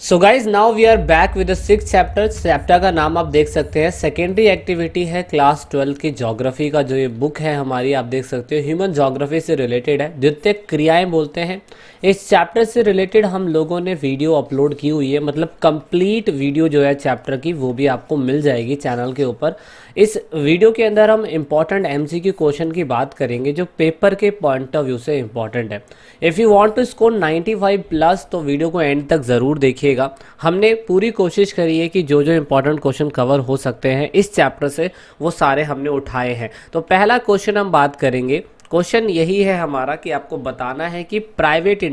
So guys now we are back with the six chapter का नाम आप देख सकते हैं सेकेंडरी एक्टिविटी है क्लास 12 की ज्योग्राफी का जो ये बुक है हमारी आप देख सकते हो ह्यूमन ज्योग्राफी से रिलेटेड है द्वितीयक क्रियाएं बोलते हैं। इस चैप्टर से रिलेटेड हम लोगों ने वीडियो अपलोड की हुई है, मतलब कंप्लीट वीडियो जो है चैप्टर की वो भी आपको मिल जाएगी चैनल के ऊपर। इस वीडियो के अंदर हम इम्पॉर्टेंट एमसीक्यू क्वेश्चन की बात करेंगे जो पेपर के पॉइंट ऑफ व्यू से इम्पॉर्टेंट है। If you want to score 95 plus तो वीडियो को एंड तक ज़रूर देखिएगा। हमने पूरी कोशिश करी है कि जो जो इम्पोर्टेंट क्वेश्चन कवर हो सकते हैं इस चैप्टर से वो सारे हमने उठाए हैं। तो पहला क्वेश्चन हम बात करेंगे। क्वेश्चन यही है हमारा कि आपको बताना है कि प्राइवेट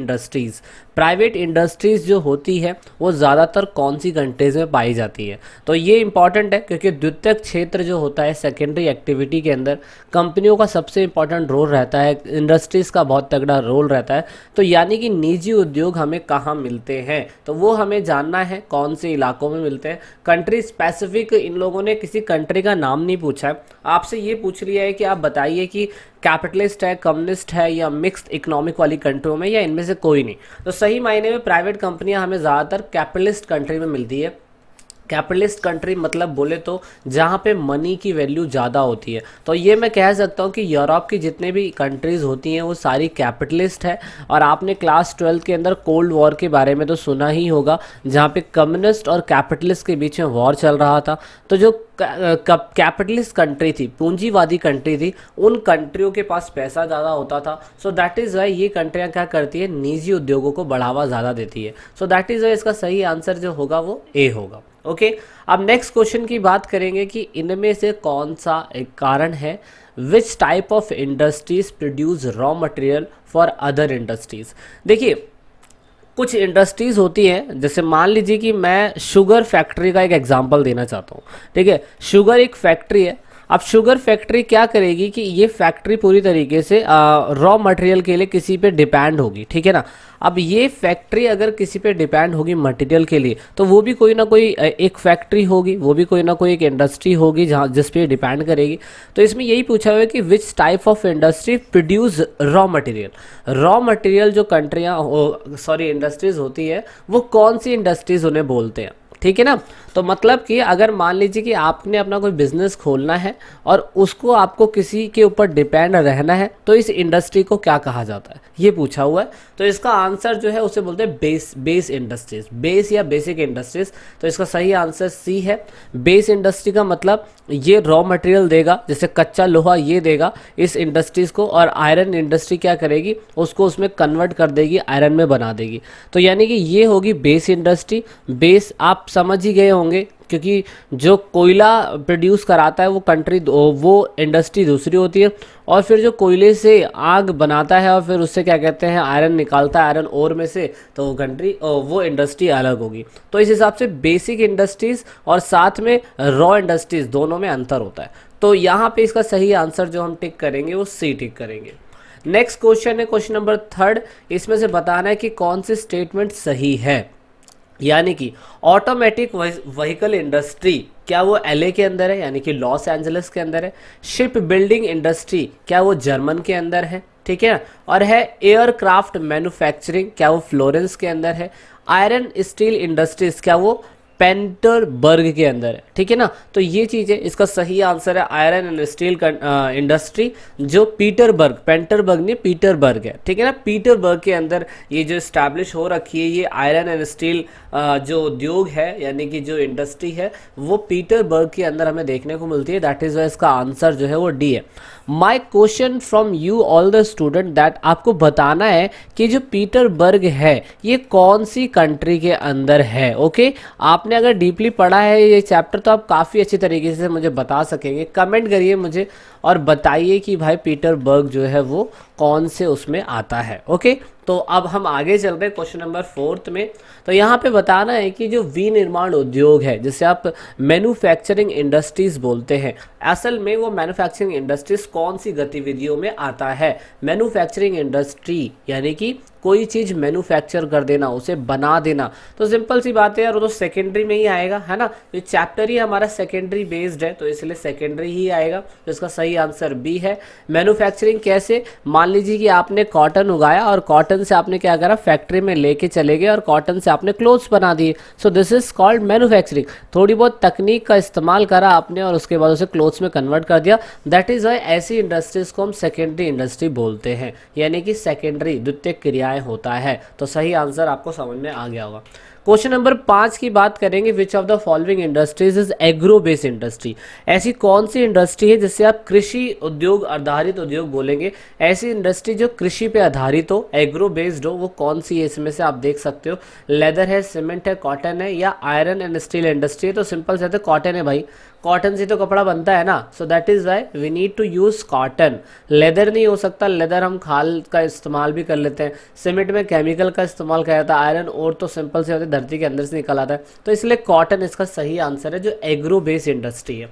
इंडस्ट्रीज़ जो होती है वो ज़्यादातर कौन सी कंट्रीज़ में पाई जाती है। तो ये इंपॉर्टेंट है क्योंकि द्वितीयक क्षेत्र जो होता है सेकेंडरी एक्टिविटी के अंदर कंपनियों का सबसे इंपॉर्टेंट रोल रहता है, इंडस्ट्रीज़ का बहुत तगड़ा रोल रहता है। तो यानी कि निजी उद्योग हमें कहाँ मिलते हैं तो वो हमें जानना है कौन से इलाकों में मिलते हैं। कंट्री स्पेसिफिक इन लोगों ने किसी कंट्री का नाम नहीं पूछा है, आपसे ये पूछ लिया है कि आप बताइए कि कैपिटलिस्ट है, कम्युनिस्ट है या मिक्स्ड इकोनॉमिक वाली कंट्रियों में या इनमें से कोई नहीं। तो सही मायने में प्राइवेट कंपनियां हमें ज़्यादातर कैपिटलिस्ट कंट्री में मिलती है। कैपिटलिस्ट कंट्री मतलब बोले तो जहाँ पे मनी की वैल्यू ज़्यादा होती है। तो ये मैं कह सकता हूँ कि यूरोप की जितने भी कंट्रीज़ होती हैं वो सारी कैपिटलिस्ट है। और आपने क्लास 12 के अंदर कोल्ड वॉर के बारे में तो सुना ही होगा, जहाँ पे कम्युनिस्ट और कैपिटलिस्ट के बीच में वॉर चल रहा था। तो जो कैपिटलिस्ट कंट्री थी, पूंजीवादी कंट्री थी, उन कंट्रियों के पास पैसा ज़्यादा होता था। सो दैट इज़ वाई ये कंट्रियाँ क्या करती है, निजी उद्योगों को बढ़ावा ज़्यादा देती है। सो दैट इज़ वाई इसका सही आंसर जो होगा वो ए होगा। ओके अब नेक्स्ट क्वेश्चन की बात करेंगे कि इनमें से कौन सा एक कारण है which type of industries produce raw material for other industries. देखिए कुछ इंडस्ट्रीज़ होती हैं, जैसे मान लीजिए कि मैं शुगर फैक्ट्री का एक एग्जांपल देना चाहता हूँ। ठीक है, शुगर एक फैक्ट्री है। अब शुगर फैक्ट्री क्या करेगी कि ये फैक्ट्री पूरी तरीके से रॉ मटेरियल के लिए किसी पे डिपेंड होगी। ठीक है ना, अब ये फैक्ट्री अगर किसी पे डिपेंड होगी मटेरियल के लिए तो वो भी कोई ना कोई एक फैक्ट्री होगी, वो भी कोई ना कोई एक इंडस्ट्री होगी जहाँ जिस पे डिपेंड करेगी। तो इसमें यही पूछा हुआ है कि which type of industry produce raw material जो कंट्रियाँ इंडस्ट्रीज होती है वो कौन सी इंडस्ट्रीज उन्हें बोलते हैं। ठीक है ना, तो मतलब कि अगर मान लीजिए कि आपने अपना कोई बिजनेस खोलना है और उसको आपको किसी के ऊपर डिपेंड रहना है तो इस इंडस्ट्री को क्या कहा जाता है, ये पूछा हुआ है। तो इसका आंसर जो है उसे बोलते हैं बेस इंडस्ट्रीज, बेस या बेसिक इंडस्ट्रीज। तो इसका सही आंसर सी है। बेस इंडस्ट्री का मतलब ये रॉ मटेरियल देगा, जैसे कच्चा लोहा ये देगा इस इंडस्ट्रीज को, और आयरन इंडस्ट्री क्या करेगी, उसको उसमें कन्वर्ट कर देगी, आयरन में बना देगी। तो यानी कि ये होगी बेस इंडस्ट्री। बेस आप समझ ही गए होंगे क्योंकि जो कोयला प्रोड्यूस कराता है वो इंडस्ट्री दूसरी होती है, और फिर जो कोयले से आग बनाता है और फिर उससे क्या कहते हैं आयरन निकालता है आयरन ओर में से, तो वो इंडस्ट्री अलग होगी। तो इस हिसाब से बेसिक इंडस्ट्रीज और साथ में रॉ इंडस्ट्रीज दोनों में अंतर होता है। तो यहाँ पे इसका सही आंसर जो हम टिक करेंगे वो सी टिक करेंगे। नेक्स्ट क्वेश्चन है क्वेश्चन नंबर 3। इसमें से बताना है कि कौन सी स्टेटमेंट सही है। यानी कि ऑटोमेटिक व्हीकल इंडस्ट्री क्या वो एलए के अंदर है, यानी कि लॉस एंजलिस के अंदर है। शिप बिल्डिंग इंडस्ट्री क्या वो जर्मन के अंदर है, ठीक है, और है एयरक्राफ्ट मैन्युफैक्चरिंग क्या वो फ्लोरेंस के अंदर है। आयरन स्टील इंडस्ट्रीज क्या वो पेंटरबर्ग के अंदर है, ठीक है ना। तो ये चीज़ है, इसका सही आंसर है आयरन एंड स्टील इंडस्ट्री जो पेंटरबर्ग नहीं पीटरबर्ग है, ठीक है ना। पीटरबर्ग के अंदर ये जो स्टैब्लिश हो रखी है ये आयरन एंड स्टील जो उद्योग है यानी कि जो इंडस्ट्री है वो पीटरबर्ग के अंदर हमें देखने को मिलती है। दैट इज वाई इसका आंसर जो है वो डी है। My question from you all the student that आपको बताना है कि जो पीटरबर्ग है ये कौन सी कंट्री के अंदर है। ओके आपने अगर डीपली पढ़ा है ये चैप्टर तो आप काफ़ी अच्छी तरीके से मुझे बता सकेंगे। कमेंट करिए मुझे और बताइए कि भाई पीटरबर्ग जो है वो कौन से उसमें आता है। ओके तो अब हम आगे चल रहे हैं क्वेश्चन नंबर 4 में। तो यहाँ पे बताना है कि जो विनिर्माण उद्योग है जिसे आप मैन्युफैक्चरिंग इंडस्ट्रीज बोलते हैं, असल में वो मैन्युफैक्चरिंग इंडस्ट्रीज कौन सी गतिविधियों में आता है। मैन्युफैक्चरिंग इंडस्ट्री यानी कि कोई चीज़ मैन्युफैक्चर कर देना, उसे बना देना। तो सिंपल सी बात है यार, वो तो सेकेंडरी में ही आएगा, है ना। ये चैप्टर ही हमारा सेकेंडरी बेस्ड है तो इसलिए सेकेंडरी ही आएगा। तो इसका सही आंसर बी है। मैन्युफैक्चरिंग कैसे, मान लीजिए कि आपने कॉटन उगाया और कॉटन कॉटन से आपने क्या करा, फैक्ट्री में लेके चले गए और कॉटन से आपने क्लोथ्स बना दिए। So this is called manufacturing. थोड़ी बहुत तकनीक का इस्तेमाल करा आपने और उसके बाद उसे क्लोथ्स में कन्वर्ट कर दिया। दैट इज वाई ऐसी इंडस्ट्रीज को हम सेकेंडरी इंडस्ट्री बोलते हैं, यानी कि सेकेंडरी द्वितीयक क्रियाएं होता है। तो सही आंसर आपको समझ में आ गया होगा। क्वेश्चन नंबर 5 की बात करेंगे, which of the following industries is agro based industry. ऐसी कौन सी इंडस्ट्री है जिससे आप कृषि उद्योग आधारित उद्योग बोलेंगे। ऐसी इंडस्ट्री जो कृषि पे आधारित हो, एग्रो बेस्ड हो, वो कौन सी है। इसमें से आप देख सकते हो लेदर है, सीमेंट है, कॉटन है या आयरन एंड स्टील इंडस्ट्री है। तो सिंपल से तो कॉटन है भाई, कॉटन से तो कपड़ा बनता है ना। So that is why we need to use cotton. Leather नहीं हो सकता, लेदर हम खाल का इस्तेमाल भी कर लेते हैं। सीमेंट में केमिकल का इस्तेमाल किया जाता है। आयरन और तो सिंपल से होती है, धरती के अंदर से निकल आता है। तो इसलिए कॉटन इसका सही आंसर है, जो एग्रो बेस्ड इंडस्ट्री है।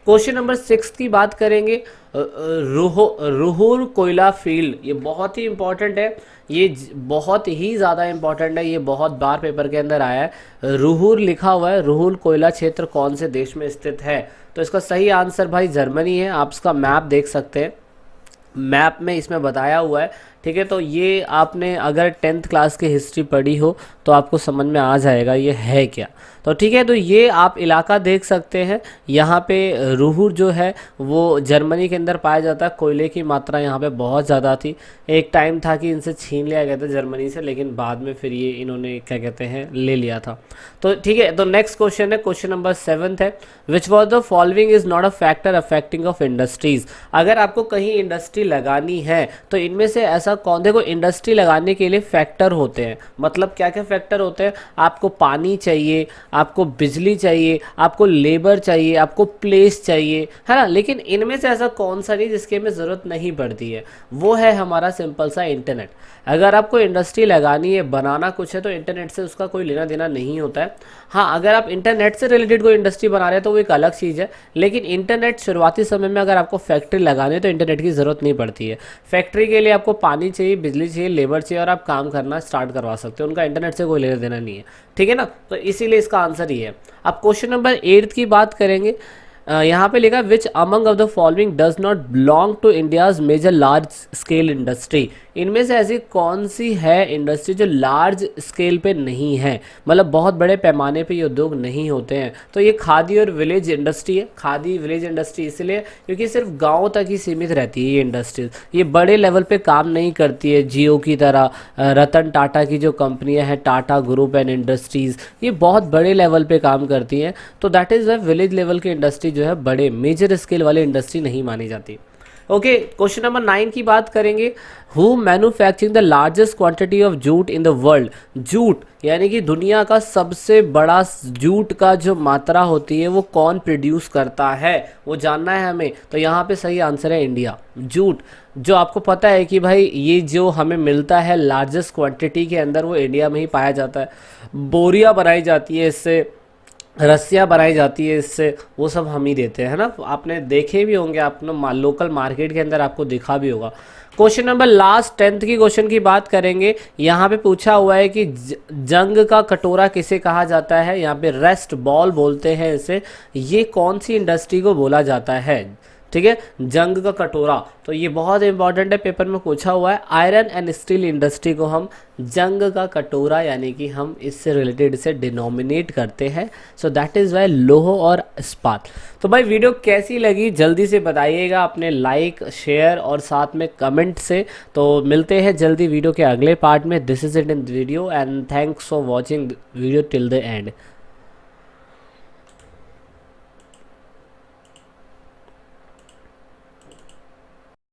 क्वेश्चन नंबर 6 की बात करेंगे, रुहुर कोयला फील्ड। ये बहुत ही इंपॉर्टेंट है, ये बहुत ही ज़्यादा इंपॉर्टेंट है, ये बहुत बार पेपर के अंदर आया है। रुहुर लिखा हुआ है, रुहुर कोयला क्षेत्र कौन से देश में स्थित है। तो इसका सही आंसर भाई जर्मनी है। आप इसका मैप देख सकते हैं, मैप में इसमें बताया हुआ है, ठीक है। तो ये आपने अगर 10th क्लास की हिस्ट्री पढ़ी हो तो आपको समझ में आ जाएगा ये है क्या। तो ठीक है, तो ये आप इलाका देख सकते हैं। यहाँ पे रुहुर जो है वो जर्मनी के अंदर पाया जाता है। कोयले की मात्रा यहाँ पे बहुत ज़्यादा थी। एक टाइम था कि इनसे छीन लिया गया था जर्मनी से, लेकिन बाद में फिर ये इन्होंने क्या कहते हैं ले लिया था। तो ठीक है, तो नेक्स्ट क्वेश्चन है, क्वेश्चन नंबर 7 है, which was the following is not a factor affecting of industries. अगर आपको कहीं इंडस्ट्री लगानी है तो इनमें से ऐसा कौन, देखो इंडस्ट्री लगाने के लिए फैक्टर होते हैं। मतलब क्या क्या फैक्टर होते हैं, आपको पानी चाहिए, आपको बिजली चाहिए, आपको लेबर चाहिए, आपको प्लेस चाहिए, है ना। लेकिन इनमें से ऐसा कौन सा नहीं जिसके में ज़रूरत नहीं पड़ती है, वो है हमारा सिंपल सा इंटरनेट। अगर आपको इंडस्ट्री लगानी है, बनाना कुछ है, तो इंटरनेट से उसका कोई लेना देना नहीं होता है। हाँ, अगर आप इंटरनेट से रिलेटेड कोई इंडस्ट्री बना रहे हैं तो वो एक अलग चीज़ है। लेकिन इंटरनेट शुरुआती समय में अगर आपको फैक्ट्री लगानी है तो इंटरनेट की ज़रूरत नहीं पड़ती है। फैक्ट्री के लिए आपको पानी चाहिए, बिजली चाहिए, लेबर चाहिए और आप काम करना स्टार्ट करवा सकते हो। उनका इंटरनेट से कोई लेना देना नहीं है, ठीक है ना। तो इसीलिए इसका आंसर ये है। अब क्वेश्चन नंबर 8 की बात करेंगे। यहाँ पे लिखा which among of the following does not belong to India's major large scale industry. इनमें से ऐसी कौन सी है इंडस्ट्री जो लार्ज स्केल पे नहीं है, मतलब बहुत बड़े पैमाने पे ये उद्योग नहीं होते हैं। तो ये खादी और विलेज इंडस्ट्री है। खादी विलेज इंडस्ट्री इसलिए क्योंकि सिर्फ गाँव तक ही सीमित रहती है ये इंडस्ट्रीज, ये बड़े लेवल पे काम नहीं करती है। जियो की तरह, रतन टाटा की जो कंपनियां हैं, टाटा ग्रुप एंड इंडस्ट्रीज, ये बहुत बड़े लेवल पे काम करती हैं। तो that is why village level की इंडस्ट्री जो है बड़े मेजर स्केल वाले इंडस्ट्री नहीं मानी जाती। ओके, क्वेश्चन नंबर 9 की बात करेंगे, who manufacturing the largest quantity of jute in the world. Jute यानी कि दुनिया का सबसे बड़ा जूट का जो मात्रा होती है वो कौन प्रोड्यूस करता है, वो जानना है हमें। तो यहाँ पे सही आंसर है इंडिया। जूट जो आपको पता है कि भाई ये जो हमें मिलता है लार्जेस्ट क्वांटिटी के अंदर, वो इंडिया में ही पाया जाता है। बोरियां बनाई जाती है इससे, रस्सियाँ बनाई जाती है इससे, वो सब हम ही देते हैं ना। आपने देखे भी होंगे, आपने लोकल मार्केट के अंदर आपको दिखा भी होगा। क्वेश्चन नंबर लास्ट 10th की क्वेश्चन की बात करेंगे। यहाँ पे पूछा हुआ है कि जंग का कटोरा किसे कहा जाता है। यहाँ पे रेस्ट बॉल बोलते हैं इसे। ये कौन सी इंडस्ट्री को बोला जाता है, ठीक है, जंग का कटोरा। तो ये बहुत इंपॉर्टेंट है, पेपर में पूछा हुआ है। आयरन एंड स्टील इंडस्ट्री को हम जंग का कटोरा यानी कि हम इससे रिलेटेड इसे डिनोमिनेट करते हैं। सो दैट इज़ वाई लोह और इस्पात। तो भाई वीडियो कैसी लगी जल्दी से बताइएगा अपने लाइक, शेयर और साथ में कमेंट से। तो मिलते हैं जल्दी वीडियो के अगले पार्ट में। This is it in video and thanks for watching video till the end.